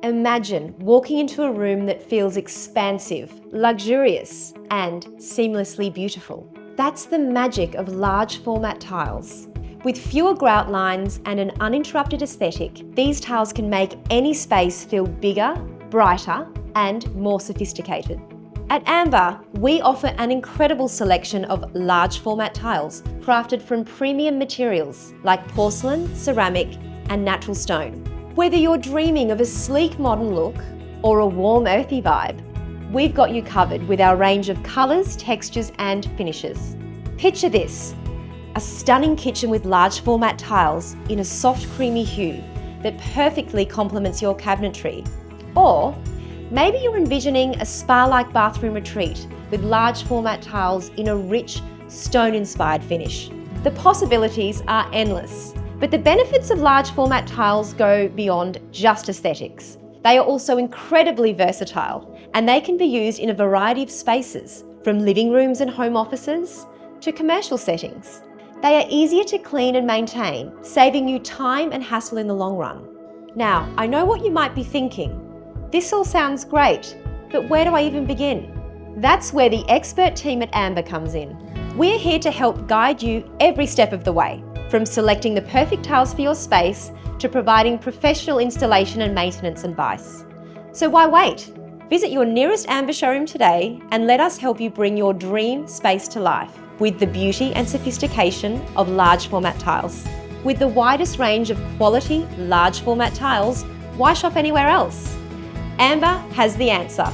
Imagine walking into a room that feels expansive, luxurious, and seamlessly beautiful. That's the magic of large format tiles. With fewer grout lines and an uninterrupted aesthetic, these tiles can make any space feel bigger, brighter, and more sophisticated. At Amber, we offer an incredible selection of large format tiles crafted from premium materials like porcelain, ceramic, and natural stone. Whether you're dreaming of a sleek modern look or a warm earthy vibe, we've got you covered with our range of colours, textures and finishes. Picture this, a stunning kitchen with large format tiles in a soft creamy hue that perfectly complements your cabinetry. Or maybe you're envisioning a spa-like bathroom retreat with large format tiles in a rich, stone-inspired finish. The possibilities are endless. But the benefits of large format tiles go beyond just aesthetics. They are also incredibly versatile, and they can be used in a variety of spaces, from living rooms and home offices to commercial settings. They are easier to clean and maintain, saving you time and hassle in the long run. Now, I know what you might be thinking. This all sounds great, but where do I even begin? That's where the expert team at Amber comes in. We're here to help guide you every step of the way, from selecting the perfect tiles for your space to providing professional installation and maintenance advice. So why wait? Visit your nearest Amber showroom today and let us help you bring your dream space to life with the beauty and sophistication of large format tiles. With the widest range of quality large format tiles, why shop anywhere else? Amber has the answer.